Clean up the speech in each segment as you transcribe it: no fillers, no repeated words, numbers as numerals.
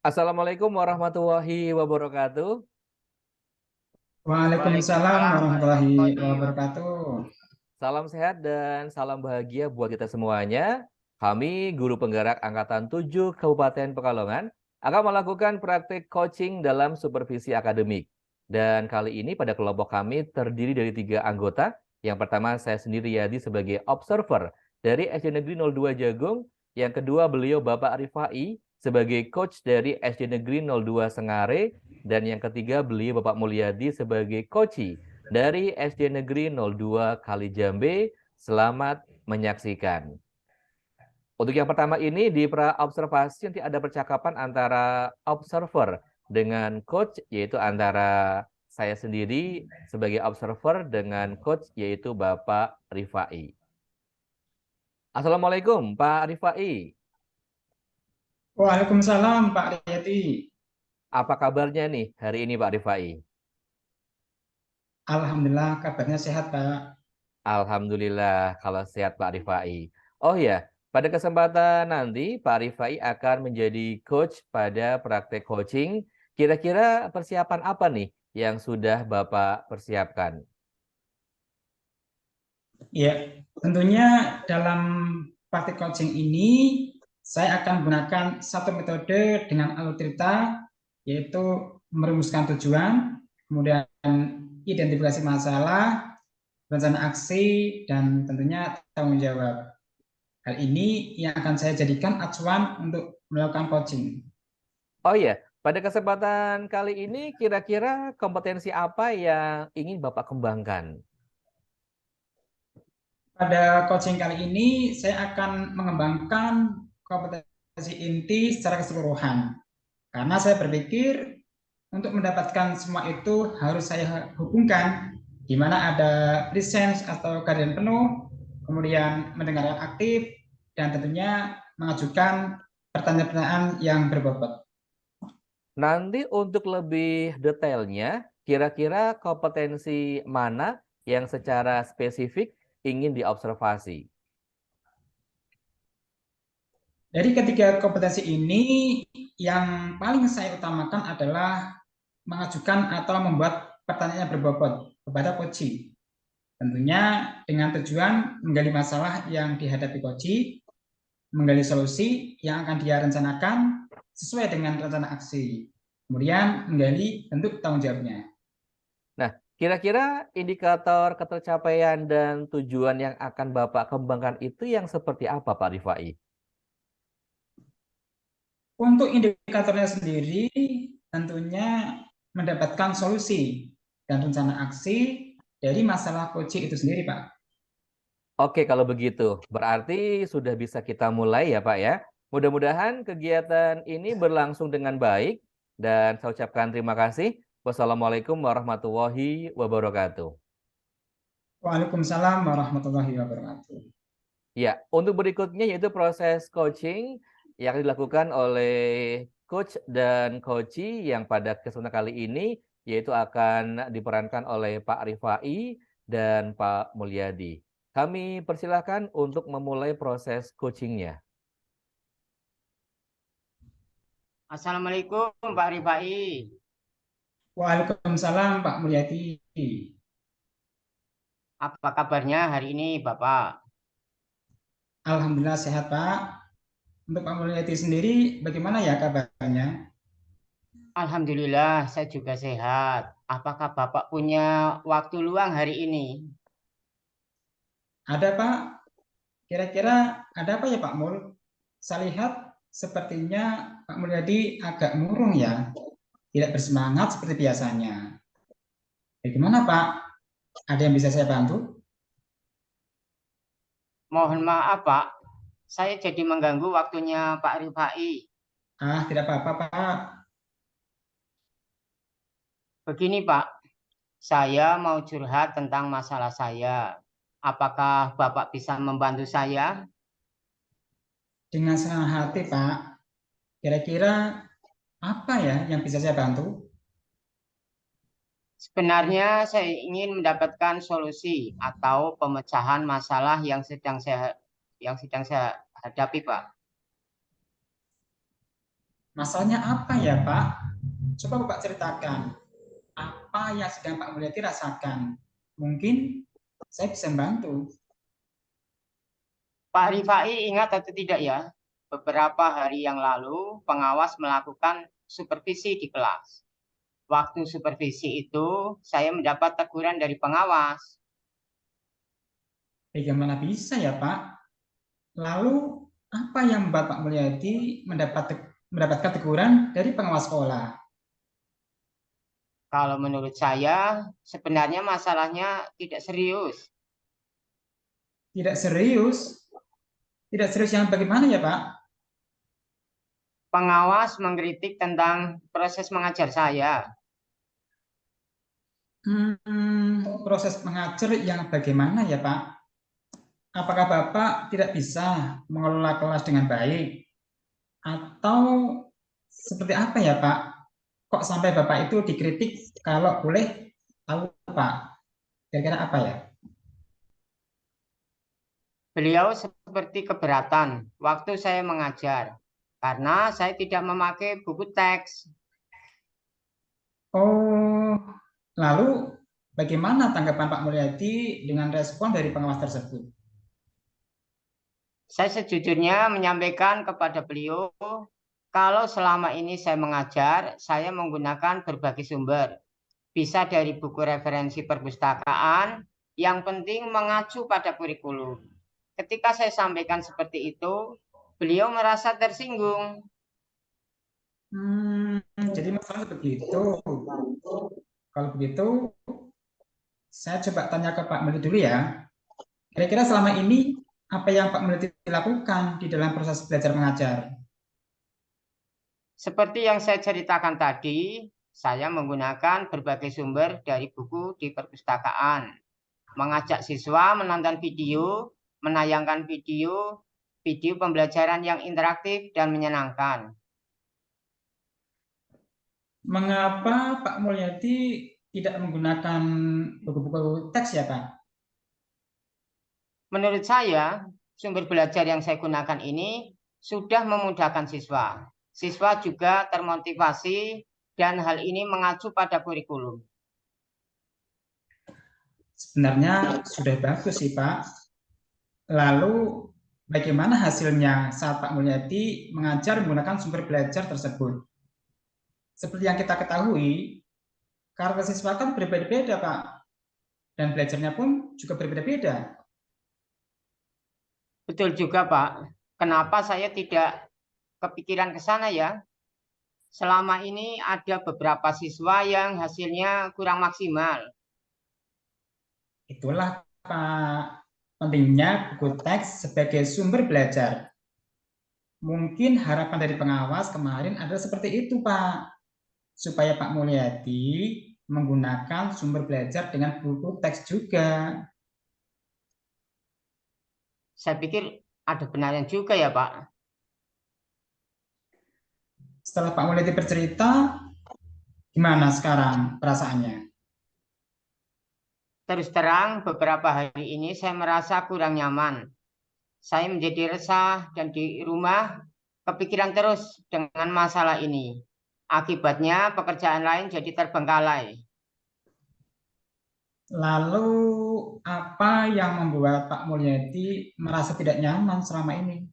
Assalamualaikum warahmatullahi wabarakatuh. Waalaikumsalam Waalaikumsalam warahmatullahi warahmatullahi wabarakatuh. wabarakatuh. Salam sehat dan salam bahagia buat kita semuanya. Kami, guru penggerak Angkatan 7 Kabupaten Pekalongan, akan melakukan praktik coaching dalam supervisi akademik. Dan kali ini pada kelompok kami terdiri dari 3 anggota. Yang pertama saya sendiri Yadi sebagai observer dari SD Negeri 02 Jagung. Yang kedua beliau Bapak Rifai sebagai coach dari SD Negeri 02 Sengare. Dan yang ketiga beliau Bapak Mulyadi sebagai coachee dari SD Negeri 02 Kalijambe. Selamat menyaksikan. Untuk yang pertama ini di pra-observasi nanti ada percakapan antara observer dengan coach, yaitu antara saya sendiri sebagai observer dengan coach, yaitu Bapak Rifai. Assalamualaikum Pak Rifai. Waalaikumsalam Pak Riyadi. Apa kabarnya nih hari ini Pak Rifai? Alhamdulillah kabarnya sehat Pak. Alhamdulillah kalau sehat Pak Rifai. Oh ya, pada kesempatan nanti Pak Rifai akan menjadi coach pada praktek coaching. Kira-kira persiapan apa nih yang sudah Bapak persiapkan? Ya, tentunya dalam praktik coaching ini saya akan menggunakan satu metode dengan alur cerita, yaitu merumuskan tujuan, kemudian identifikasi masalah, rencana aksi, dan tentunya tanggung jawab. Hal ini yang akan saya jadikan acuan untuk melakukan coaching. Oh ya, pada kesempatan kali ini kira-kira kompetensi apa yang ingin Bapak kembangkan? Pada coaching kali ini, saya akan mengembangkan kompetensi inti secara keseluruhan. Karena saya berpikir untuk mendapatkan semua itu harus saya hubungkan, di mana ada presence atau kehadiran penuh, kemudian mendengarkan aktif, dan tentunya mengajukan pertanyaan-pertanyaan yang berbobot. Nanti untuk lebih detailnya, kira-kira kompetensi mana yang secara spesifik ingin diobservasi? Dari ketiga kompetensi ini, yang paling saya utamakan adalah mengajukan atau membuat pertanyaan yang berbobot kepada coach. Tentunya dengan tujuan menggali masalah yang dihadapi coach, menggali solusi yang akan dia rencanakan sesuai dengan rencana aksi. Kemudian menggali bentuk tanggung jawabnya. Nah, kira-kira indikator ketercapaian dan tujuan yang akan Bapak kembangkan itu yang seperti apa, Pak Rifai? Untuk indikatornya sendiri, tentunya mendapatkan solusi dan rencana aksi dari masalah coach itu sendiri, Pak. Oke, kalau begitu, berarti sudah bisa kita mulai ya, Pak ya. Mudah-mudahan kegiatan ini berlangsung dengan baik dan saya ucapkan terima kasih. Wassalamualaikum warahmatullahi wabarakatuh. Waalaikumsalam warahmatullahi wabarakatuh. Ya, untuk berikutnya yaitu proses coaching yang dilakukan oleh coach dan coachee yang pada kesempatan kali ini yaitu akan diperankan oleh Pak Rifai dan Pak Mulyadi. Kami persilahkan untuk memulai proses coachingnya. Assalamualaikum Pak Rifai. Waalaikumsalam Pak Mulyadi. Apa kabarnya hari ini Bapak? Alhamdulillah sehat Pak. Untuk Pak Mulyadi sendiri bagaimana ya kabarnya? Alhamdulillah saya juga sehat. Apakah Bapak punya waktu luang hari ini? Ada Pak? Kira-kira ada apa ya Pak Mul? Saya lihat sepertinya Pak Mulyadi agak murung ya. Tidak bersemangat seperti biasanya. Bagaimana Pak? Ada yang bisa saya bantu? Mohon maaf Pak, saya jadi mengganggu waktunya Pak Rifai. Tidak apa-apa Pak. Begini Pak, saya mau curhat tentang masalah saya. Apakah Bapak bisa membantu saya? Dengan senang hati Pak. Kira-kira apa ya yang bisa saya bantu? Sebenarnya saya ingin mendapatkan solusi atau pemecahan masalah yang sedang saya hadapi, Pak. Masalahnya apa ya, Pak? Coba Bapak ceritakan. Apa yang sedang Pak Mulyadi rasakan? Mungkin saya bisa membantu. Pak Rifai ingat atau tidak ya, beberapa hari yang lalu pengawas melakukan supervisi di kelas. Waktu supervisi itu saya mendapat teguran dari pengawas. Bagaimana bisa ya, Pak? Lalu apa yang membuat Pak Mulyadi mendapatkan teguran dari pengawas sekolah? Kalau menurut saya, sebenarnya masalahnya tidak serius. Tidak serius? Tidak serius yang bagaimana ya, Pak? Pengawas mengkritik tentang proses mengajar saya. Proses mengajar yang bagaimana ya, Pak? Apakah Bapak tidak bisa mengelola kelas dengan baik? Atau seperti apa ya, Pak? Kok sampai Bapak itu dikritik? Kalau boleh tahu, Pak, kira-kira apa ya? Beliau seperti keberatan waktu saya mengajar karena saya tidak memakai buku teks. Oh, lalu bagaimana tanggapan Pak Mulyadi dengan respon dari pengawas tersebut? Saya sejujurnya menyampaikan kepada beliau kalau selama ini saya mengajar, saya menggunakan berbagai sumber. Bisa dari buku referensi perpustakaan, yang penting mengacu pada kurikulum. Ketika saya sampaikan seperti itu, beliau merasa tersinggung. Jadi masalah begitu. Kalau begitu, saya coba tanya ke Pak Mulyadi dulu ya. Kira-kira selama ini apa yang Pak Mulyadi lakukan di dalam proses belajar mengajar? Seperti yang saya ceritakan tadi, saya menggunakan berbagai sumber dari buku di perpustakaan, mengajak siswa menonton video, menayangkan video pembelajaran yang interaktif dan menyenangkan. Mengapa Pak Mulyadi tidak menggunakan buku-buku teks ya, Pak? Menurut saya, sumber belajar yang saya gunakan ini sudah memudahkan siswa. Siswa juga termotivasi dan hal ini mengacu pada kurikulum. Sebenarnya sudah bagus sih, Pak. Lalu bagaimana hasilnya saat Pak Mulyadi mengajar menggunakan sumber belajar tersebut? Seperti yang kita ketahui, karakter siswa kan berbeda-beda, Pak. Dan belajarnya pun juga berbeda-beda. Betul juga, Pak. Kenapa saya tidak kepikiran ke sana ya? Selama ini ada beberapa siswa yang hasilnya kurang maksimal. Itulah, Pak, pentingnya buku teks sebagai sumber belajar. Mungkin harapan dari pengawas kemarin adalah seperti itu, Pak. Supaya Pak Mulyadi menggunakan sumber belajar dengan buku teks juga. Saya pikir ada benarnya juga ya, Pak. Setelah Pak Mulyadi bercerita, gimana sekarang perasaannya? Terus terang, beberapa hari ini saya merasa kurang nyaman. Saya menjadi resah dan di rumah kepikiran terus dengan masalah ini. Akibatnya pekerjaan lain jadi terbengkalai. Lalu apa yang membuat Pak Mulyadi merasa tidak nyaman selama ini?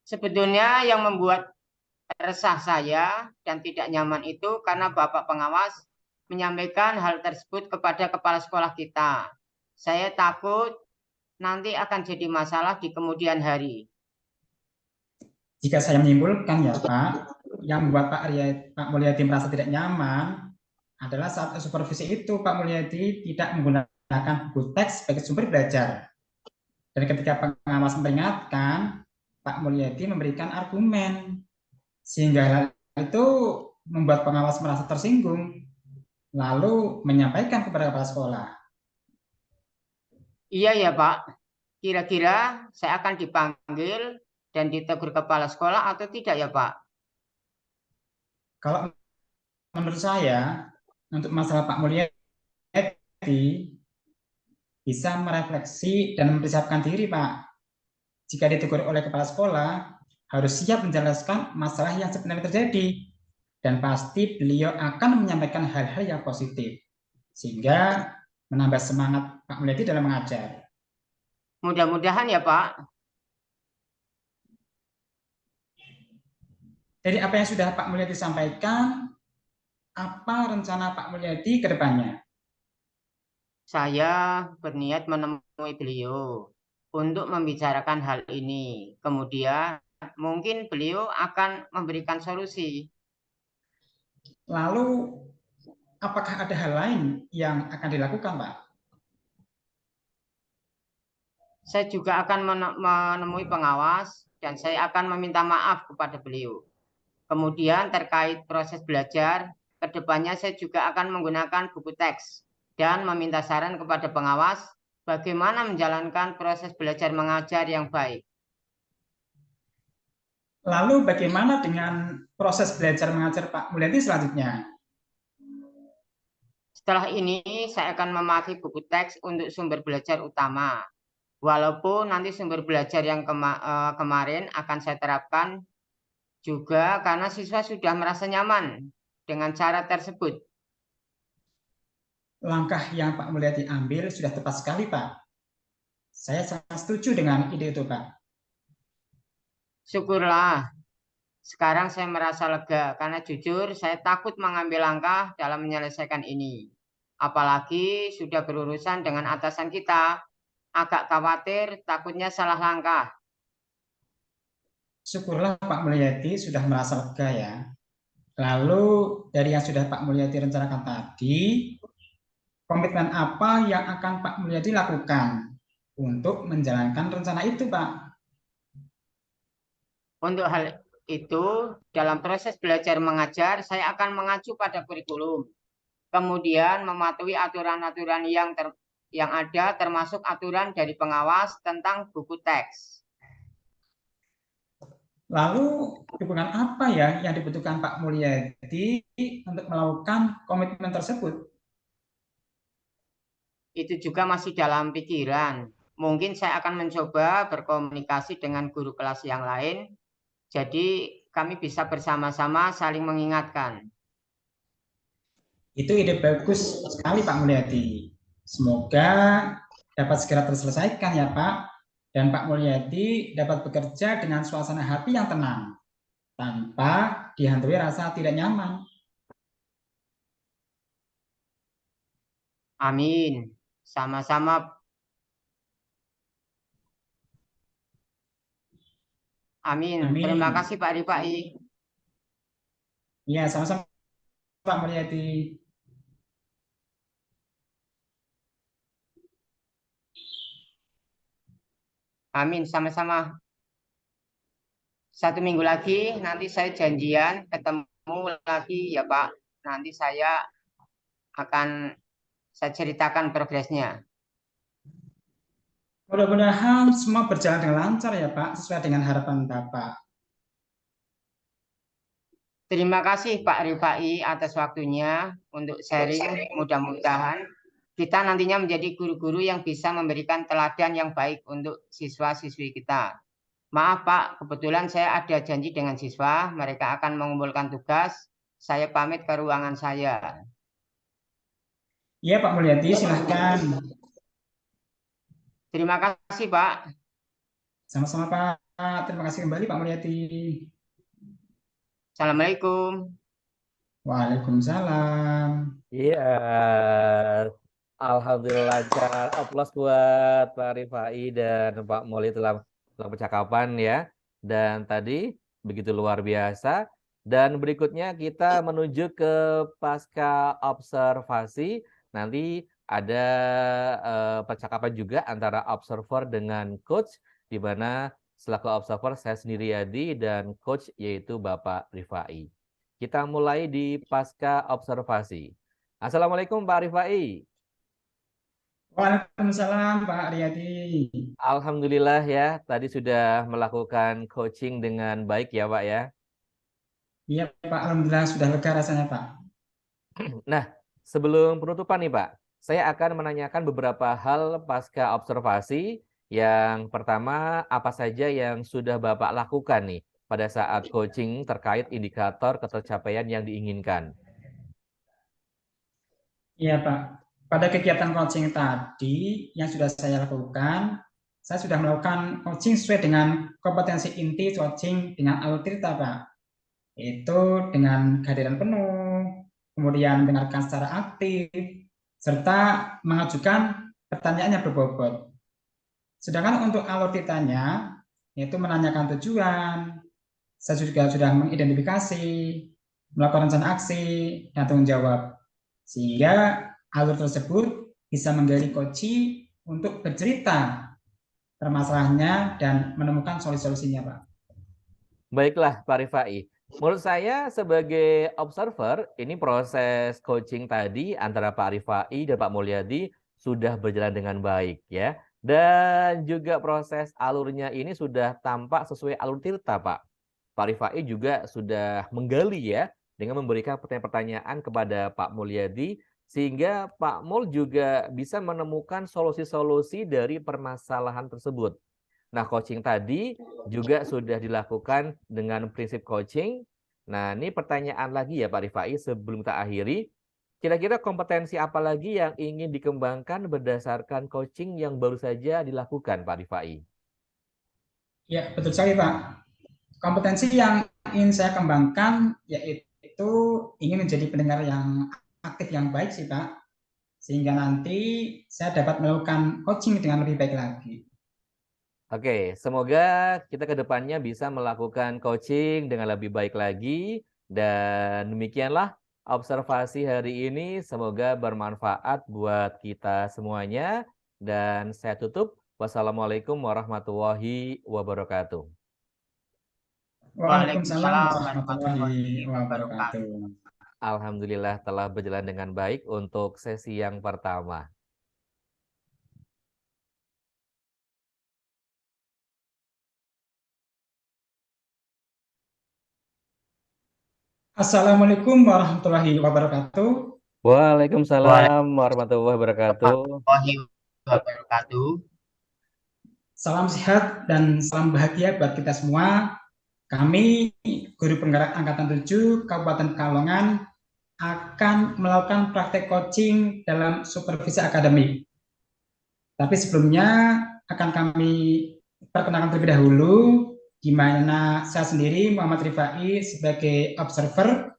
Sebetulnya yang membuat resah saya dan tidak nyaman itu karena Bapak Pengawas menyampaikan hal tersebut kepada kepala sekolah kita. Saya takut nanti akan jadi masalah di kemudian hari. Jika saya menyimpulkan ya Pak, yang membuat Pak Mulyadi merasa tidak nyaman adalah saat supervisi itu Pak Mulyadi tidak menggunakan buku teks sebagai sumber belajar. Dan ketika pengawas memperingatkan, Pak Mulyadi memberikan argumen sehingga hal itu membuat pengawas merasa tersinggung lalu menyampaikan kepada kepala sekolah. Iya ya Pak, kira-kira saya akan dipanggil dan ditegur kepala sekolah atau tidak ya Pak? Kalau menurut saya untuk masalah Pak Mulyadi bisa merefleksi dan mempersiapkan diri, Pak. Jika ditegur oleh kepala sekolah, harus siap menjelaskan masalah yang sebenarnya terjadi. Dan pasti beliau akan menyampaikan hal-hal yang positif, sehingga menambah semangat Pak Mulyadi dalam mengajar. Mudah-mudahan ya Pak. Dari apa yang sudah Pak Mulyadi sampaikan, apa rencana Pak Mulyadi ke depannya? Saya berniat menemui beliau untuk membicarakan hal ini. Kemudian mungkin beliau akan memberikan solusi. Lalu, apakah ada hal lain yang akan dilakukan, Pak? Saya juga akan menemui pengawas dan saya akan meminta maaf kepada beliau. Kemudian terkait proses belajar, kedepannya saya juga akan menggunakan buku teks dan meminta saran kepada pengawas bagaimana menjalankan proses belajar mengajar yang baik. Lalu bagaimana dengan proses belajar mengajar Pak Mulyadi selanjutnya? Setelah ini saya akan memakai buku teks untuk sumber belajar utama. Walaupun nanti sumber belajar yang kemarin akan saya terapkan juga karena siswa sudah merasa nyaman dengan cara tersebut. Langkah yang Pak Mulyadi ambil sudah tepat sekali, Pak. Saya sangat setuju dengan ide itu, Pak. Syukurlah. Sekarang saya merasa lega karena jujur saya takut mengambil langkah dalam menyelesaikan ini. Apalagi sudah berurusan dengan atasan kita. Agak khawatir takutnya salah langkah. Syukurlah Pak Mulyadi sudah merasa lega ya. Lalu dari yang sudah Pak Mulyadi rencanakan tadi, komitmen apa yang akan Pak Mulyadi lakukan untuk menjalankan rencana itu, Pak? Untuk hal itu, dalam proses belajar mengajar, saya akan mengacu pada kurikulum. Kemudian mematuhi aturan-aturan yang ada, termasuk aturan dari pengawas tentang buku teks. Lalu dukungan apa ya yang dibutuhkan Pak Mulyadi untuk melakukan komitmen tersebut? Itu juga masih dalam pikiran. Mungkin saya akan mencoba berkomunikasi dengan guru kelas yang lain. Jadi kami bisa bersama-sama saling mengingatkan. Itu ide bagus sekali Pak Mulyadi. Semoga dapat segera terselesaikan ya Pak. Dan Pak Mulyadi dapat bekerja dengan suasana hati yang tenang, tanpa dihantui rasa tidak nyaman. Amin. Sama-sama. Amin. Amin. Terima kasih Pak Rifai. Iya, sama-sama Pak Mulyadi. Amin, sama-sama. 1 minggu lagi nanti saya janjian ketemu lagi ya Pak. Nanti saya ceritakan progresnya. Mudah-mudahan semua berjalan dengan lancar ya Pak, sesuai dengan harapan Bapak. Terima kasih Pak Rifai atas waktunya untuk sharing. Mudah-mudahan kita nantinya menjadi guru-guru yang bisa memberikan teladan yang baik untuk siswa-siswi kita. Maaf Pak, kebetulan saya ada janji dengan siswa, mereka akan mengumpulkan tugas. Saya pamit ke ruangan saya. Iya Pak Mulyadi, silahkan. Terima kasih Pak. Sama-sama Pak, terima kasih kembali Pak Mulyadi. Assalamualaikum. Waalaikumsalam. Iya, alhamdulillah lancar. Aplaus buat Pak Rifai dan Pak Moli dalam percakapan ya. Dan tadi begitu luar biasa. Dan berikutnya kita menuju ke pasca observasi. Nanti ada percakapan juga antara observer dengan coach, di mana selaku observer saya sendiri Yadi dan coach yaitu Bapak Rifai. Kita mulai di pasca observasi. Assalamualaikum Pak Rifai. Waalaikumsalam Pak Riyadi. Alhamdulillah ya, tadi sudah melakukan coaching dengan baik ya Pak ya. Iya Pak, alhamdulillah sudah lega rasanya Pak. Nah, sebelum penutupan nih Pak, saya akan menanyakan beberapa hal pasca observasi. Yang pertama, apa saja yang sudah Bapak lakukan nih pada saat coaching terkait indikator ketercapaian yang diinginkan. Iya, Pak. Pada kegiatan coaching tadi yang sudah saya lakukan, saya sudah melakukan coaching sesuai dengan kompetensi inti coaching dengan alur cerita, Pak. Yaitu dengan kehadiran penuh, kemudian mendengarkan secara aktif, serta mengajukan pertanyaan yang berbobot. Sedangkan untuk alur ceritanya, yaitu menanyakan tujuan, saya juga sudah mengidentifikasi, melakukan rencana aksi, dan tanggung jawab. Sehingga alur tersebut bisa menggali coach untuk bercerita permasalahannya dan menemukan solusi-solusinya, Pak. Baiklah, Pak Rifai. Menurut saya sebagai observer, ini proses coaching tadi antara Pak Rifai dan Pak Mulyadi sudah berjalan dengan baik ya. Dan juga proses alurnya ini sudah tampak sesuai alur Tirta, Pak. Pak Rifai juga sudah menggali ya dengan memberikan pertanyaan-pertanyaan kepada Pak Mulyadi sehingga Pak Mul juga bisa menemukan solusi-solusi dari permasalahan tersebut. Nah, coaching tadi juga sudah dilakukan dengan prinsip coaching. Nah, ini pertanyaan lagi ya Pak Rifai sebelum kita akhiri. Kira-kira kompetensi apa lagi yang ingin dikembangkan berdasarkan coaching yang baru saja dilakukan Pak Rifai? Ya, betul sekali, Pak. Kompetensi yang ingin saya kembangkan yaitu ingin menjadi pendengar yang aktif yang baik sih, Pak. Sehingga nanti saya dapat melakukan coaching dengan lebih baik lagi. Oke, semoga kita ke depannya bisa melakukan coaching dengan lebih baik lagi. Dan demikianlah observasi hari ini. Semoga bermanfaat buat kita semuanya. Dan saya tutup. Wassalamualaikum warahmatullahi wabarakatuh. Waalaikumsalam Waalaikumsalam warahmatullahi warahmatullahi wabarakatuh. wabarakatuh. Alhamdulillah telah berjalan dengan baik untuk sesi yang pertama. Assalamualaikum warahmatullahi wabarakatuh. Waalaikumsalam warahmatullahi wabarakatuh. Warahmatullahi wabarakatuh. Salam sehat dan salam bahagia buat kita semua. Kami, Guru Penggerak Angkatan 7 Kabupaten Pekalongan, akan melakukan praktek coaching dalam supervisi akademik. Tapi sebelumnya akan kami perkenalkan terlebih dahulu, di mana saya sendiri, Muhammad Rifai, sebagai observer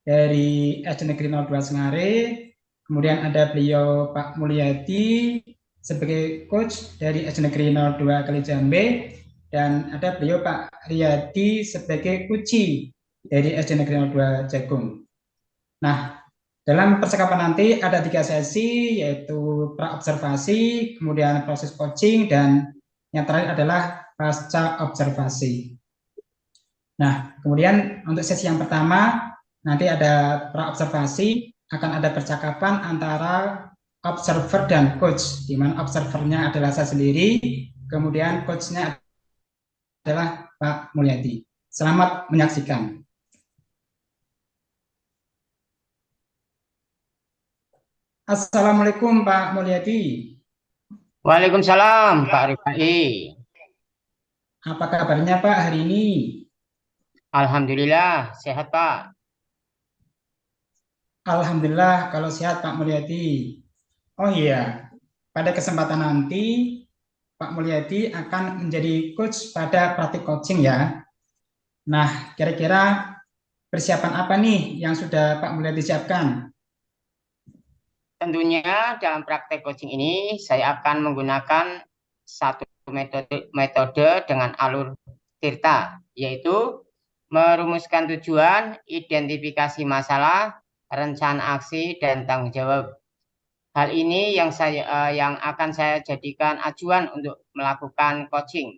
dari SD Negeri 02 Sengare, kemudian ada beliau Pak Mulyadi sebagai coach dari SD Negeri 02 Kalijambe, dan ada beliau Pak Riyadi sebagai kuci dari SD Negeri 02 Jagung. Nah, dalam percakapan nanti ada 3 sesi, yaitu pra-observasi, kemudian proses coaching, dan yang terakhir adalah pasca observasi. Nah, kemudian untuk sesi yang pertama, nanti ada pra-observasi, akan ada percakapan antara observer dan coach, di mana observernya adalah saya sendiri, kemudian coachnya adalah Pak Mulyadi. Selamat menyaksikan. Assalamualaikum Pak Mulyadi. Waalaikumsalam Pak Rifai. Apa kabarnya Pak hari ini? Alhamdulillah sehat Pak. Alhamdulillah kalau sehat Pak Mulyadi. Oh iya, pada kesempatan nanti Pak Mulyadi akan menjadi coach pada praktik coaching ya. Nah, kira-kira persiapan apa nih yang sudah Pak Mulyadi siapkan? Tentunya dalam praktek coaching ini saya akan menggunakan satu metode dengan alur Tirta, yaitu merumuskan tujuan, identifikasi masalah, rencana aksi, dan tanggung jawab. Hal ini yang akan saya jadikan acuan untuk melakukan coaching.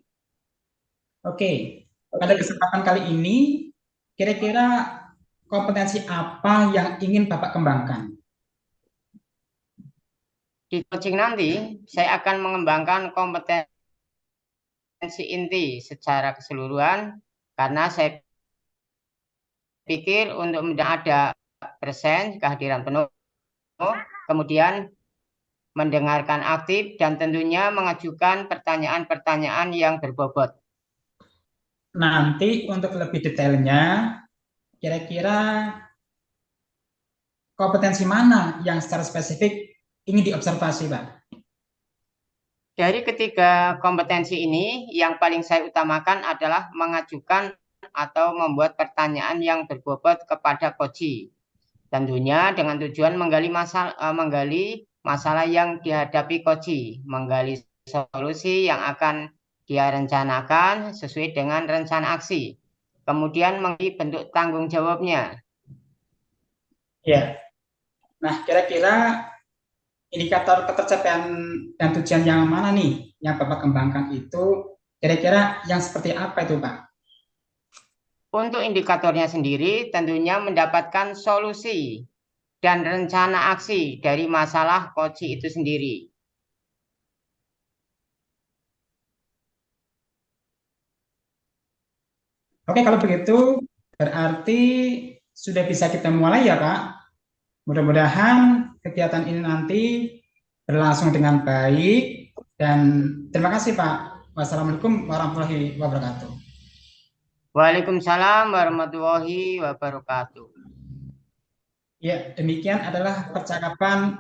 Oke, pada kesempatan kali ini kira-kira kompetensi apa yang ingin Bapak kembangkan? Di coaching nanti saya akan mengembangkan kompetensi inti secara keseluruhan, karena saya pikir untuk ada persen kehadiran penuh, kemudian mendengarkan aktif, dan tentunya mengajukan pertanyaan-pertanyaan yang berbobot. nanti untuk lebih detailnya, kira-kira kompetensi mana yang secara spesifik ingin diobservasi, Pak? Dari ketiga kompetensi ini, yang paling saya utamakan adalah mengajukan atau membuat pertanyaan yang berbobot kepada coach. Tentunya dengan tujuan menggali masalah yang dihadapi coach, menggali solusi yang akan dia rencanakan sesuai dengan rencana aksi. Kemudian menggali bentuk tanggung jawabnya. Ya. Nah, kira-kira indikator ketercapaian dan tujuan yang mana nih yang Bapak kembangkan itu kira-kira yang seperti apa itu, Pak? Untuk indikatornya sendiri tentunya mendapatkan solusi dan rencana aksi dari masalah coach itu sendiri. Oke, kalau begitu berarti sudah bisa kita mulai ya, Pak. Mudah-mudahan kegiatan ini nanti berlangsung dengan baik dan terima kasih, Pak. Wassalamualaikum warahmatullahi wabarakatuh. Waalaikumsalam warahmatullahi wabarakatuh. Ya, demikian adalah percakapan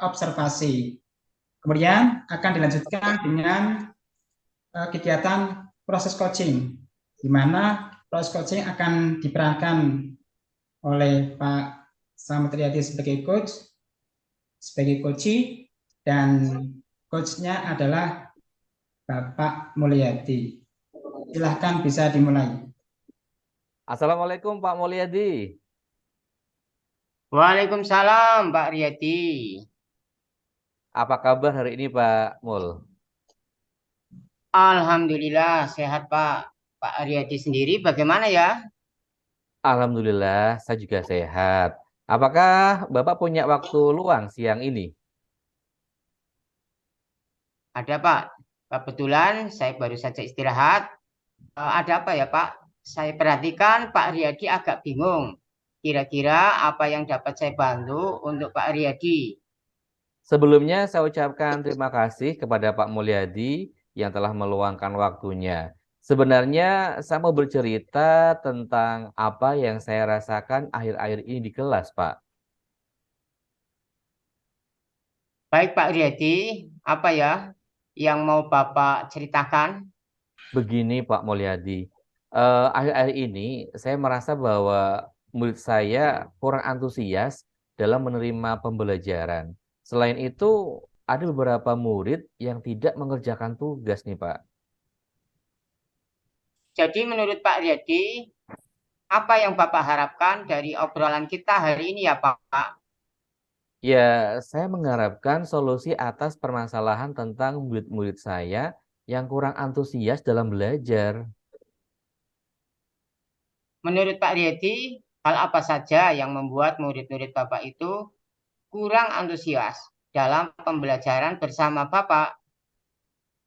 observasi. Kemudian akan dilanjutkan dengan kegiatan proses coaching, di mana proses coaching akan diperankan oleh Pak Slamet Riyadi sebagai coach, sebagai coachee, dan coachnya adalah Bapak Mulyadi. Silahkan bisa dimulai. Assalamualaikum Pak Mulyadi. Waalaikumsalam Pak Riyadi. Apa kabar hari ini Pak Mul? Alhamdulillah sehat Pak. Pak Riyadi sendiri bagaimana ya? Alhamdulillah, saya juga sehat. Apakah Bapak punya waktu luang siang ini? Ada Pak. Kebetulan saya baru saja istirahat. Ada apa ya Pak? Saya perhatikan Pak Riyadi agak bingung. Kira-kira apa yang dapat saya bantu untuk Pak Riyadi? Sebelumnya saya ucapkan terima kasih kepada Pak Mulyadi yang telah meluangkan waktunya. Sebenarnya saya mau bercerita tentang apa yang saya rasakan akhir-akhir ini di kelas, Pak. Baik Pak Riyadi, apa ya yang mau Bapak ceritakan? Begini Pak Mulyadi, akhir-akhir ini saya merasa bahwa murid saya kurang antusias dalam menerima pembelajaran. Selain itu, ada beberapa murid yang tidak mengerjakan tugas nih Pak. Jadi menurut Pak Riyadi, apa yang Bapak harapkan dari obrolan kita hari ini ya Pak? Ya, saya mengharapkan solusi atas permasalahan tentang murid-murid saya yang kurang antusias dalam belajar. Menurut Pak Riyadi, hal apa saja yang membuat murid-murid Bapak itu kurang antusias dalam pembelajaran bersama Bapak?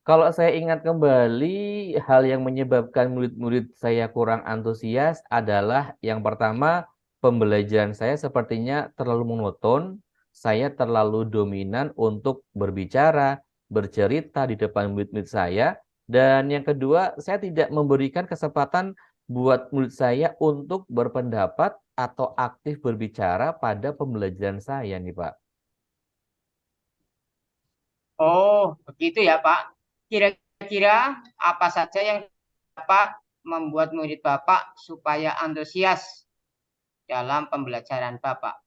Kalau saya ingat kembali, hal yang menyebabkan murid-murid saya kurang antusias adalah yang pertama, pembelajaran saya sepertinya terlalu monoton, saya terlalu dominan untuk berbicara, bercerita di depan murid-murid saya, dan yang kedua, saya tidak memberikan kesempatan buat murid saya untuk berpendapat atau aktif berbicara pada pembelajaran saya nih, Pak. Oh, begitu ya Pak. Kira-kira apa saja yang dapat membuat murid Bapak supaya antusias dalam pembelajaran Bapak?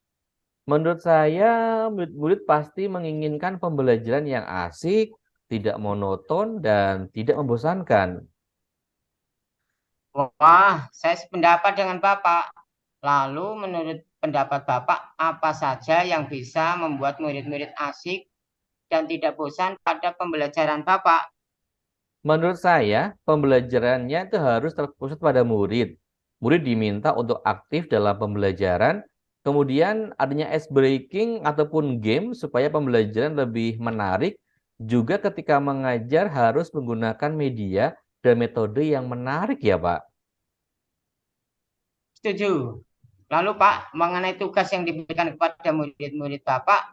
Menurut saya, murid-murid pasti menginginkan pembelajaran yang asik, tidak monoton, dan tidak membosankan. Wah, saya sependapat dengan Bapak. Lalu menurut pendapat Bapak, apa saja yang bisa membuat murid-murid asik dan tidak bosan pada pembelajaran Bapak? Menurut saya, pembelajarannya itu harus terpusat pada murid. Murid diminta untuk aktif dalam pembelajaran, kemudian adanya ice breaking ataupun game supaya pembelajaran lebih menarik. Juga ketika mengajar harus menggunakan media dan metode yang menarik ya, Pak. Setuju. Lalu Pak, mengenai tugas yang diberikan kepada murid-murid Bapak,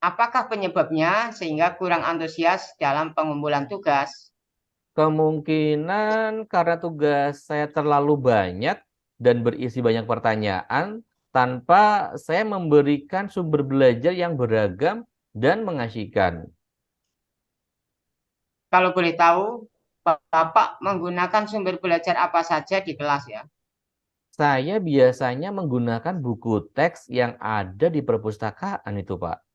apakah penyebabnya sehingga kurang antusias dalam pengumpulan tugas? Kemungkinan karena tugas saya terlalu banyak dan berisi banyak pertanyaan tanpa saya memberikan sumber belajar yang beragam dan mengasyikan. Kalau boleh tahu, Bapak menggunakan sumber belajar apa saja di kelas ya? Saya biasanya menggunakan buku teks yang ada di perpustakaan itu, Pak.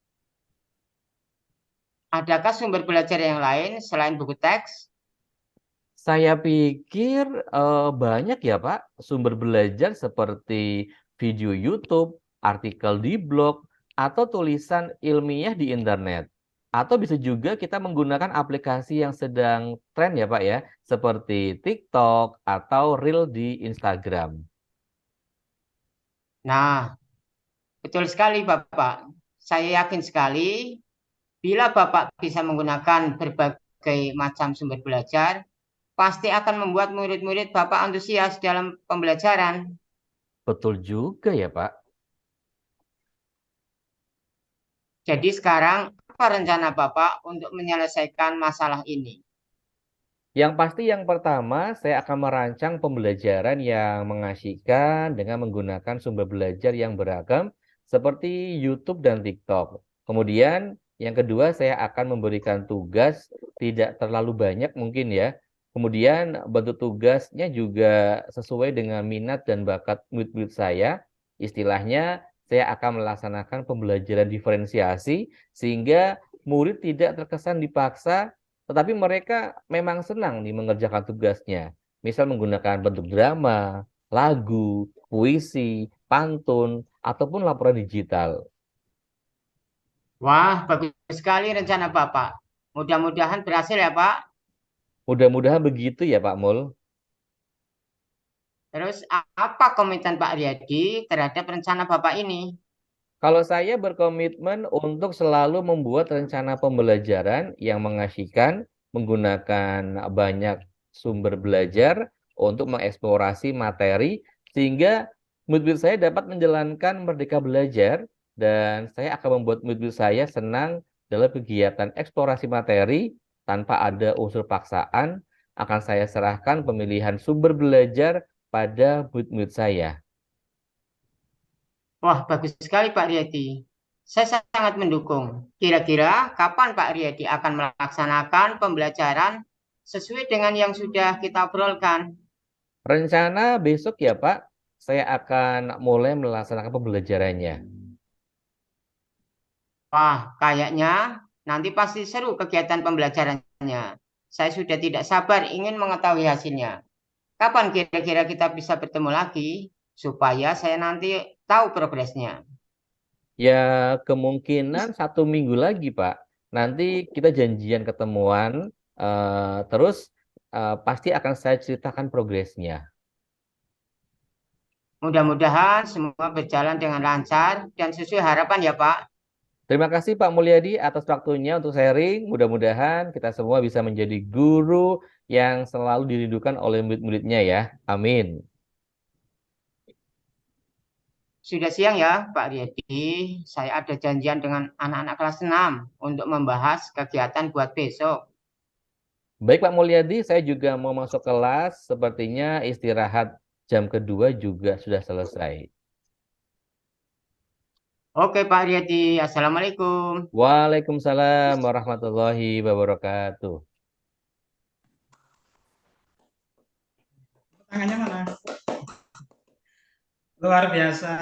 Adakah sumber belajar yang lain selain buku teks? Saya pikir banyak ya Pak sumber belajar seperti video YouTube, artikel di blog, atau tulisan ilmiah di internet. Atau bisa juga kita menggunakan aplikasi yang sedang tren ya Pak ya, seperti TikTok atau Reel di Instagram. Nah, betul sekali Bapak. Saya yakin sekali bila Bapak bisa menggunakan berbagai macam sumber belajar, pasti akan membuat murid-murid Bapak antusias dalam pembelajaran. Betul juga ya Pak. Jadi sekarang apa rencana Bapak untuk menyelesaikan masalah ini? Yang pasti yang pertama, saya akan merancang pembelajaran yang mengasyikan dengan menggunakan sumber belajar yang beragam seperti YouTube dan TikTok. Kemudian yang kedua, saya akan memberikan tugas tidak terlalu banyak mungkin ya. Kemudian bentuk tugasnya juga sesuai dengan minat dan bakat murid-murid saya. Istilahnya, saya akan melaksanakan pembelajaran diferensiasi sehingga murid tidak terkesan dipaksa tetapi mereka memang senang nih mengerjakan tugasnya. Misal menggunakan bentuk drama, lagu, puisi, pantun, ataupun laporan digital. Wah, bagus sekali rencana Bapak. Mudah-mudahan berhasil ya Pak. Mudah-mudahan begitu ya Pak Mul. Terus apa komitmen Pak Riyadi terhadap rencana Bapak ini? Kalau saya berkomitmen untuk selalu membuat rencana pembelajaran yang mengasyikan, menggunakan banyak sumber belajar untuk mengeksplorasi materi, sehingga murid-murid saya dapat menjalankan merdeka belajar, dan saya akan membuat murid-murid saya senang dalam kegiatan eksplorasi materi tanpa ada unsur paksaan. Akan saya serahkan pemilihan sumber belajar pada murid-murid saya. Wah, bagus sekali Pak Riyadi. Saya sangat mendukung. Kira-kira kapan Pak Riyadi akan melaksanakan pembelajaran sesuai dengan yang sudah kita obrolkan? Rencana besok ya Pak, saya akan mulai melaksanakan pembelajarannya. Wah, kayaknya nanti pasti seru kegiatan pembelajarannya. Saya sudah tidak sabar ingin mengetahui hasilnya. Kapan kira-kira kita bisa bertemu lagi supaya saya nanti tahu progresnya? Ya kemungkinan 1 minggu lagi Pak. Nanti kita janjian ketemuan, terus pasti akan saya ceritakan progresnya. Mudah-mudahan semua berjalan dengan lancar dan sesuai harapan ya Pak. Terima kasih Pak Mulyadi atas waktunya untuk sharing. Mudah-mudahan kita semua bisa menjadi guru yang selalu dirindukan oleh murid-muridnya ya. Amin. Sudah siang ya Pak Riyadi. Saya ada janjian dengan anak-anak kelas 6 untuk membahas kegiatan buat besok. Baik Pak Mulyadi, saya juga mau masuk kelas. Sepertinya istirahat jam kedua juga sudah selesai. Oke Pak Riyadi, Assalamualaikum. Waalaikumsalam warahmatullahi wabarakatuh. Tangannya mana? Luar biasa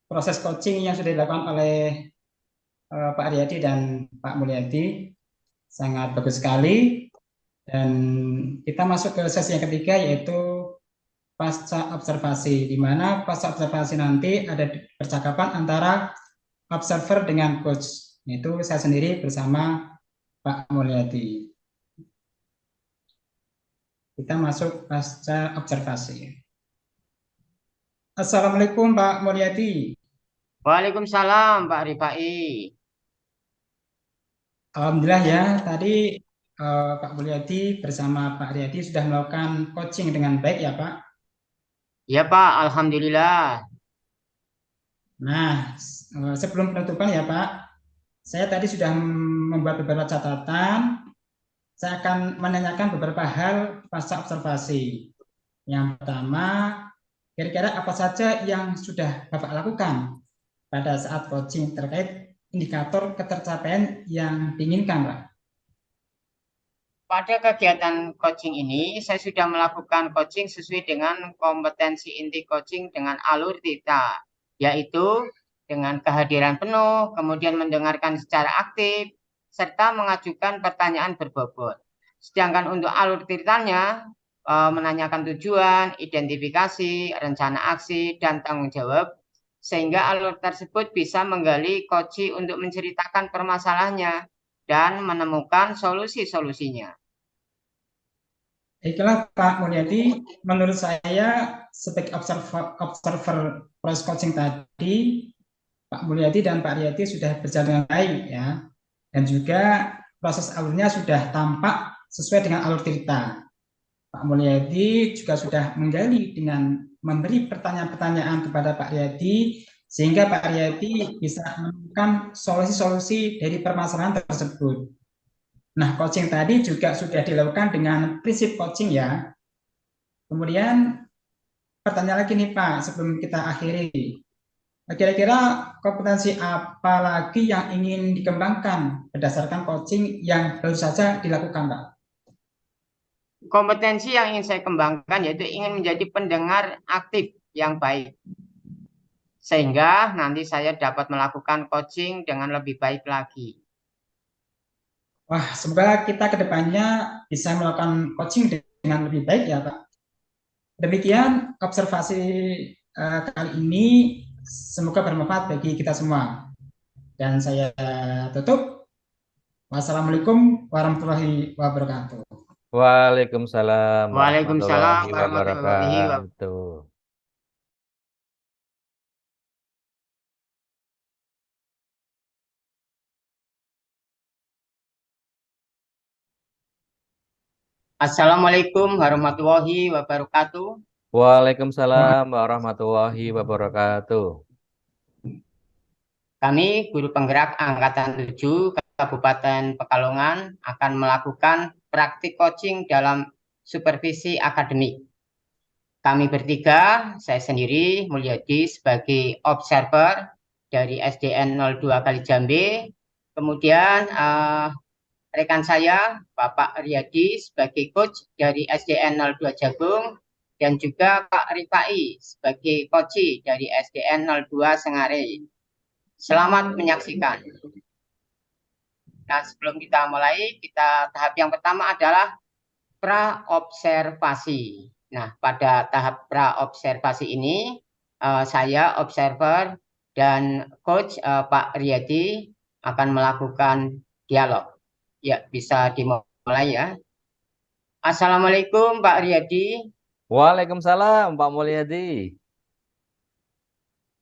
proses coaching yang sudah dilakukan oleh Pak Riyadi dan Pak Mulyadi sangat bagus sekali. Dan kita masuk ke sesi yang ketiga yaitu pasca observasi, di mana pasca observasi nanti ada percakapan antara observer dengan coach, yaitu saya sendiri bersama Pak Mulyadi. Kita masuk pasca observasi. Assalamualaikum Pak Mulyadi. Waalaikumsalam Pak Rifai. Alhamdulillah ya, tadi Pak Mulyadi bersama Pak Riyadi sudah melakukan coaching dengan baik ya Pak. Ya Pak, Alhamdulillah. Nah, sebelum penutupan ya Pak, saya tadi sudah membuat beberapa catatan saya akan menanyakan beberapa hal pasca observasi. Yang pertama, kira-kira apa saja yang sudah Bapak lakukan pada saat coaching terkait indikator ketercapaian yang diinginkan, Pak? Pada kegiatan coaching ini, saya sudah melakukan coaching sesuai dengan kompetensi inti coaching dengan alur TITA, yaitu dengan kehadiran penuh, kemudian mendengarkan secara aktif, serta mengajukan pertanyaan berbobot. Sedangkan untuk alur TITA-nya, menanyakan tujuan, identifikasi, rencana aksi, dan tanggung jawab, sehingga alur tersebut bisa menggali coach untuk menceritakan permasalahannya dan menemukan solusi-solusinya. Itulah Pak Mulyadi, menurut saya sebagai observer proses coaching tadi, Pak Mulyadi dan Pak Riyadi sudah berjalan dengan baik ya, dan juga proses alurnya sudah tampak sesuai dengan alur cerita. Pak Mulyadi juga sudah menggali dengan memberi pertanyaan-pertanyaan kepada Pak Riyadi, sehingga Pak Riyadi bisa menemukan solusi-solusi dari permasalahan tersebut. Nah, coaching tadi juga sudah dilakukan dengan prinsip coaching ya. Kemudian pertanyaan lagi nih Pak, sebelum kita akhiri. Kira-kira kompetensi apa lagi yang ingin dikembangkan berdasarkan coaching yang baru saja dilakukan Pak? Kompetensi yang ingin saya kembangkan yaitu ingin menjadi pendengar aktif yang baik. Sehingga nanti saya dapat melakukan coaching dengan lebih baik lagi. Wah, semoga kita ke depannya bisa melakukan coaching dengan lebih baik ya Pak. Demikian observasi kali ini, semoga bermanfaat bagi kita semua. Dan saya tutup. Wassalamualaikum warahmatullahi wabarakatuh. Waalaikumsalam Waalaikumsalam warahmatullahi warahmatullahi wabarakatuh. wabarakatuh. Assalamualaikum warahmatullahi wabarakatuh. Waalaikumsalam warahmatullahi wabarakatuh. Kami guru penggerak Angkatan 7 Kabupaten Pekalongan akan melakukan praktik coaching dalam supervisi akademik. Kami bertiga, saya sendiri Mulyadi sebagai observer dari SDN 02 Kalijambe, kemudian rekan saya Bapak Riyadi sebagai coach dari SDN 02 Jagung, dan juga Pak Rifai sebagai coach dari SDN 02 Sengare. Selamat menyaksikan. Nah, sebelum kita mulai, tahap yang pertama adalah pra-observasi. Nah, pada tahap pra-observasi ini, saya observer dan coach Pak Riyadi akan melakukan dialog. Ya, bisa dimulai ya. Assalamualaikum Pak Riyadi. Waalaikumsalam Pak Mulyadi.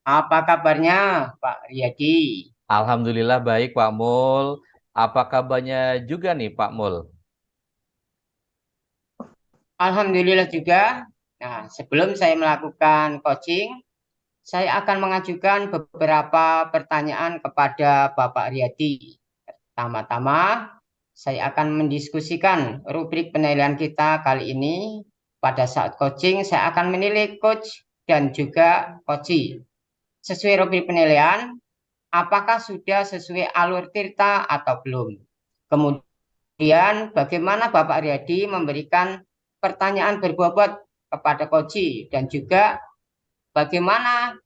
Apa kabarnya Pak Riyadi? Alhamdulillah baik Pak Mul. Apa kabarnya juga nih Pak Mul? Alhamdulillah juga. Nah, sebelum saya melakukan coaching, saya akan mengajukan beberapa pertanyaan kepada Bapak Riyadi. Pertama-tama, saya akan mendiskusikan rubrik penilaian kita kali ini. Pada saat coaching, saya akan menilai coach dan juga coachee. Sesuai rubrik penilaian, apakah sudah sesuai alur tirta atau belum? Kemudian, bagaimana Bapak Riyadi memberikan pertanyaan berbobot kepada coachee dan juga bagaimana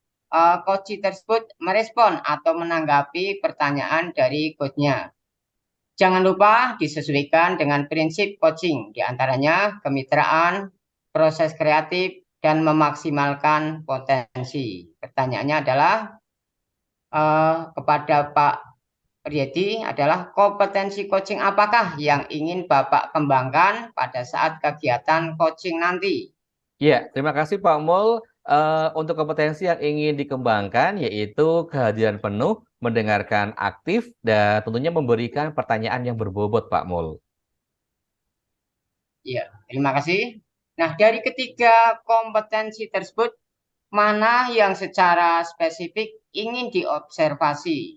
coachee tersebut merespon atau menanggapi pertanyaan dari coachnya. Jangan lupa disesuaikan dengan prinsip coaching, diantaranya kemitraan, proses kreatif, dan memaksimalkan potensi. Pertanyaannya adalah kepada Pak Riyadi adalah kompetensi coaching apakah yang ingin Bapak kembangkan pada saat kegiatan coaching nanti? Ya, terima kasih Pak Mul. Untuk kompetensi yang ingin dikembangkan yaitu kehadiran penuh, mendengarkan aktif, dan tentunya memberikan pertanyaan yang berbobot Pak Mul. Ya, terima kasih. Nah, dari ketiga kompetensi tersebut, mana yang secara spesifik ingin diobservasi?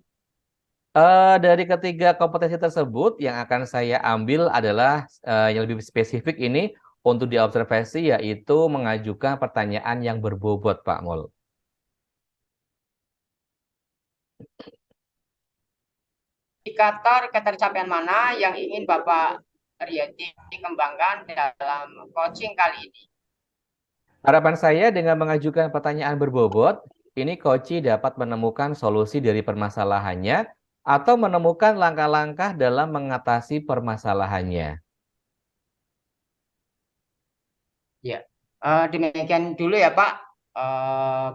Dari ketiga kompetensi tersebut yang akan saya ambil adalah yang lebih spesifik ini untuk diobservasi yaitu mengajukan pertanyaan yang berbobot, Pak Mul. Indikator ketercapaian mana yang ingin Bapak Riyadi kembangkan dalam coaching kali ini? Harapan saya dengan mengajukan pertanyaan berbobot, ini coach dapat menemukan solusi dari permasalahannya atau menemukan langkah-langkah dalam mengatasi permasalahannya. Ya, demikian dulu ya Pak,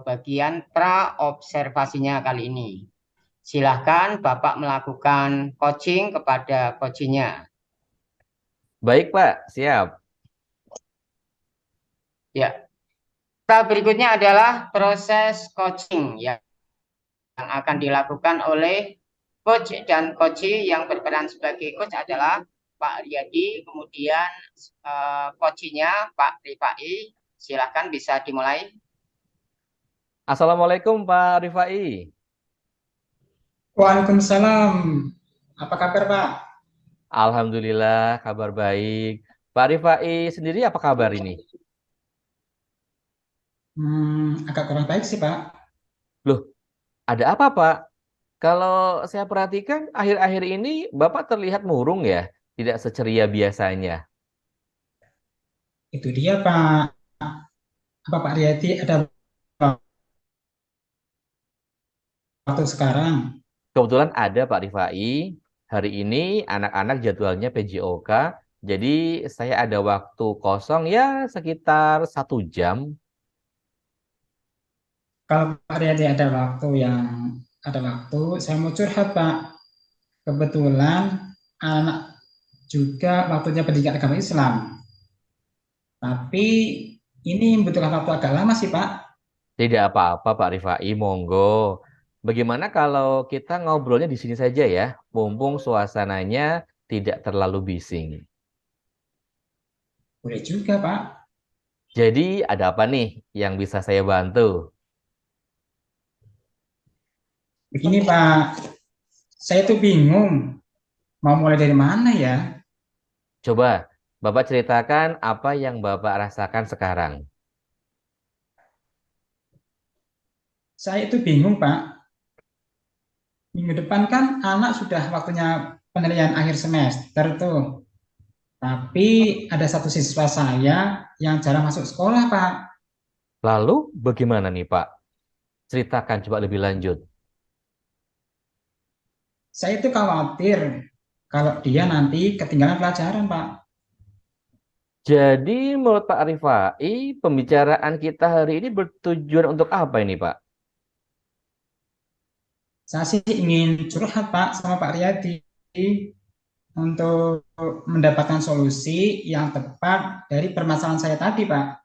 bagian pra-observasinya kali ini. Silahkan Bapak melakukan coaching kepada coachingnya. Baik, Pak. Siap. Ya, tahap berikutnya adalah proses coaching ya, yang akan dilakukan oleh coach dan coachee. Yang berperan sebagai coach adalah Pak Riyadi, kemudian coachee-nya Pak Rifai. Silahkan bisa dimulai. Assalamualaikum, Pak Rifai. Waalaikumsalam. Apa kabar, Pak? Alhamdulillah, kabar baik. Pak Rifai sendiri apa kabar ini? Agak kurang baik sih, Pak. Loh, ada apa, Pak? Kalau saya perhatikan, akhir-akhir ini Bapak terlihat murung ya, tidak seceria biasanya. Itu dia, Pak. Apa Pak Riyadi ada waktu sekarang? Kebetulan ada Pak Rifai, hari ini anak-anak jadwalnya PJOK, jadi saya ada waktu kosong ya sekitar 1 jam. Kalau Pak Riyadi ada waktu, saya mau curhat, Pak. Kebetulan anak juga waktunya pendidikan agama Islam. Tapi ini membutuhkan waktu agak lama sih, Pak. Tidak apa-apa Pak Rifai, monggo. Bagaimana kalau kita ngobrolnya di sini saja ya, mumpung suasananya tidak terlalu bising. Boleh juga, Pak. Jadi ada apa nih yang bisa saya bantu? Begini, Pak. Saya tuh bingung mau mulai dari mana ya. Coba Bapak ceritakan apa yang Bapak rasakan sekarang. Saya itu bingung, Pak. Minggu depan kan anak sudah waktunya penilaian akhir semester tuh. Tapi ada satu siswa saya yang jarang masuk sekolah, Pak. Lalu bagaimana nih Pak? Ceritakan coba lebih lanjut. Saya itu khawatir kalau dia nanti ketinggalan pelajaran, Pak. Jadi menurut Pak Rifai, pembicaraan kita hari ini bertujuan untuk apa ini Pak? Saya sih ingin curhat, Pak, sama Pak Riyadi untuk mendapatkan solusi yang tepat dari permasalahan saya tadi, Pak.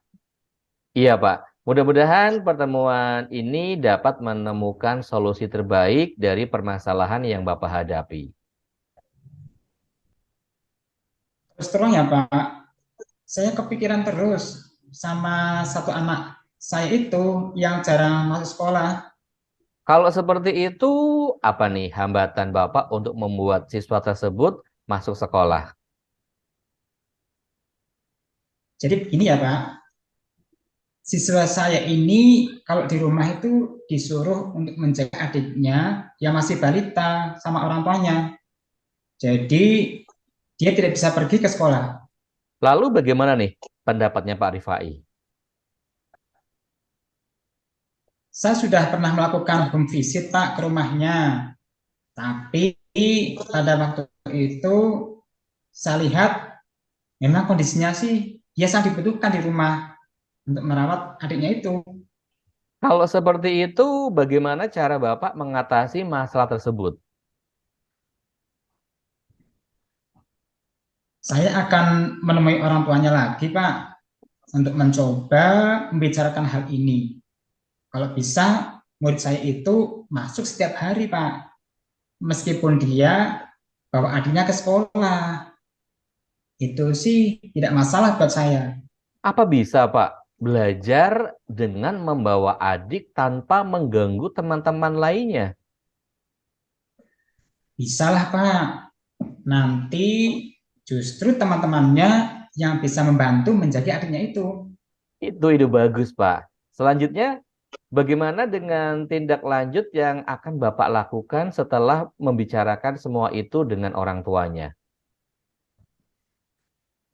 Iya Pak, mudah-mudahan pertemuan ini dapat menemukan solusi terbaik dari permasalahan yang Bapak hadapi. Terus terang ya, Pak, saya kepikiran terus sama satu anak saya itu yang jarang masuk sekolah. Kalau seperti itu, apa nih hambatan Bapak untuk membuat siswa tersebut masuk sekolah? Jadi begini ya, Pak, siswa saya ini kalau di rumah itu disuruh untuk menjaga adiknya yang masih balita sama orang tuanya. Jadi dia tidak bisa pergi ke sekolah. Lalu bagaimana nih pendapatnya Pak Rifai? Saya sudah pernah melakukan home visit, Pak, ke rumahnya. Tapi pada waktu itu saya lihat memang kondisinya sih dia sangat dibutuhkan di rumah untuk merawat adiknya itu. Kalau seperti itu, bagaimana cara Bapak mengatasi masalah tersebut? Saya akan menemui orang tuanya lagi, Pak, untuk mencoba membicarakan hal ini. Kalau bisa, murid saya itu masuk setiap hari, Pak. Meskipun dia bawa adiknya ke sekolah. Itu sih tidak masalah buat saya. Apa bisa Pak belajar dengan membawa adik tanpa mengganggu teman-teman lainnya? Bisalah Pak, nanti justru teman-temannya yang bisa membantu menjaga adiknya itu. Itu ide bagus, Pak. Selanjutnya, bagaimana dengan tindak lanjut yang akan Bapak lakukan setelah membicarakan semua itu dengan orang tuanya?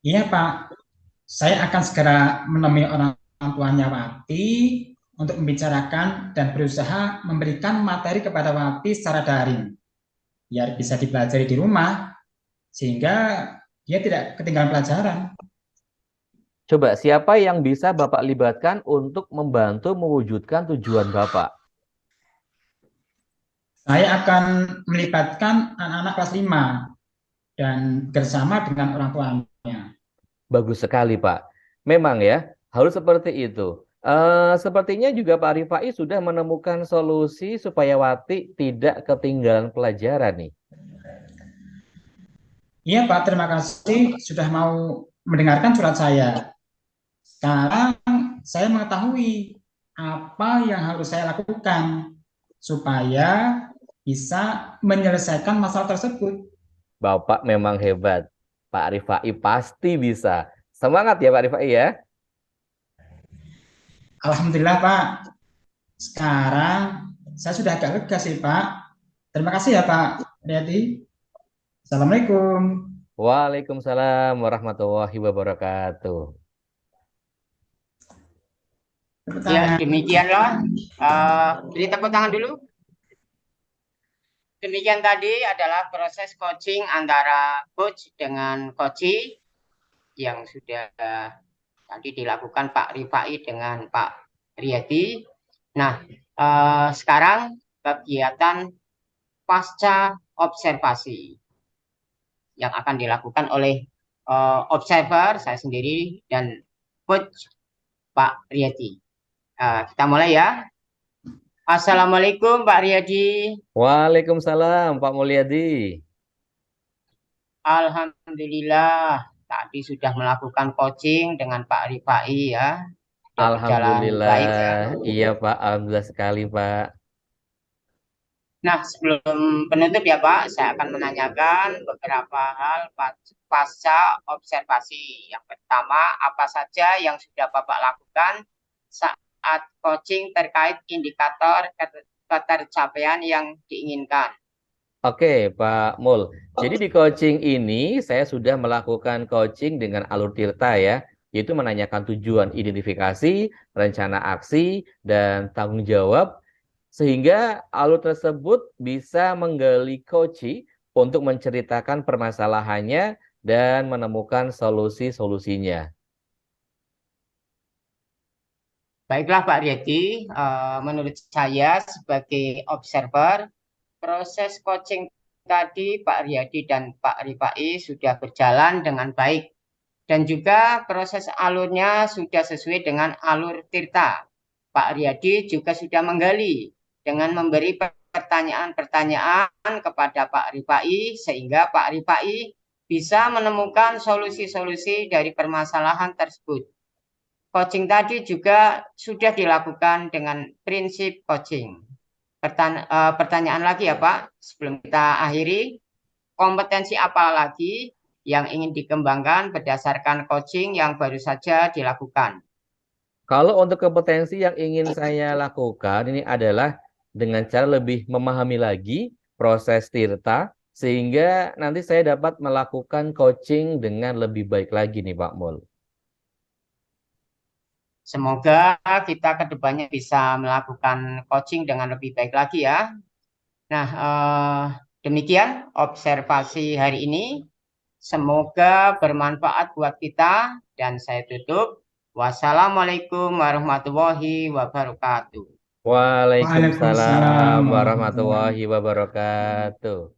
Iya Pak, saya akan segera menemui orang tuanya Wati untuk membicarakan dan berusaha memberikan materi kepada Wati secara daring, biar bisa dipelajari di rumah, sehingga dia tidak ketinggalan pelajaran. Coba, siapa yang bisa Bapak libatkan untuk membantu mewujudkan tujuan Bapak? Saya akan melibatkan anak-anak kelas 5 dan bersama dengan orang tuanya. Bagus sekali, Pak. Memang ya, harus seperti itu. Sepertinya juga Pak Rifai sudah menemukan solusi supaya Wati tidak ketinggalan pelajaran nih. Iya Pak, terima kasih sudah mau mendengarkan surat saya. Sekarang saya mengetahui apa yang harus saya lakukan supaya bisa menyelesaikan masalah tersebut. Bapak memang hebat. Pak Rifai pasti bisa. Semangat ya Pak Rifai ya. Alhamdulillah Pak, sekarang saya sudah agak lega sih Pak. Terima kasih ya Pak Riyadi. Assalamualaikum. Waalaikumsalam warahmatullahi wabarakatuh. Tepuk Ya, tangan. demikianlah. Beri tepuk tangan dulu. Demikian tadi adalah proses coaching antara coach dengan coachee yang sudah tadi dilakukan Pak Rifai dengan Pak Riyadi. Nah, sekarang kegiatan pasca observasi yang akan dilakukan oleh observer saya sendiri dan coach Pak Riyadi. Kita mulai ya. Assalamualaikum Pak Riyadi. Waalaikumsalam Pak Mulyadi. Alhamdulillah tadi sudah melakukan coaching dengan Pak Rifai ya. Sudah berjalan baik ya. Alhamdulillah. Iya Pak, alhamdulillah sekali Pak. Nah, sebelum penutup ya Pak, saya akan menanyakan beberapa hal pasca observasi. Yang pertama, apa saja yang sudah Bapak lakukan saat coaching terkait indikator ketercapaian yang diinginkan? Oke, Pak Mul. Jadi di coaching ini saya sudah melakukan coaching dengan alur Tirta ya, yaitu menanyakan tujuan identifikasi, rencana aksi, dan tanggung jawab, sehingga alur tersebut bisa menggali coachee untuk menceritakan permasalahannya dan menemukan solusi-solusinya. Baiklah Pak Riyadi, menurut saya sebagai observer, proses coaching tadi Pak Riyadi dan Pak Rifai sudah berjalan dengan baik. Dan juga proses alurnya sudah sesuai dengan alur Tirta. Pak Riyadi juga sudah menggali dengan memberi pertanyaan-pertanyaan kepada Pak Rifai sehingga Pak Rifai bisa menemukan solusi-solusi dari permasalahan tersebut. Coaching tadi juga sudah dilakukan dengan prinsip coaching. Pertanyaan lagi ya Pak, sebelum kita akhiri, kompetensi apa lagi yang ingin dikembangkan berdasarkan coaching yang baru saja dilakukan? Kalau untuk kompetensi yang ingin saya lakukan ini adalah dengan cara lebih memahami lagi proses Tirta, sehingga nanti saya dapat melakukan coaching dengan lebih baik lagi nih Pak Mul. Semoga kita kedepannya bisa melakukan coaching dengan lebih baik lagi ya. Nah, demikian observasi hari ini. Semoga bermanfaat buat kita dan saya tutup. Wassalamualaikum warahmatullahi wabarakatuh. Waalaikumsalam Waalaikumsalam warahmatullahi warahmatullahi wabarakatuh.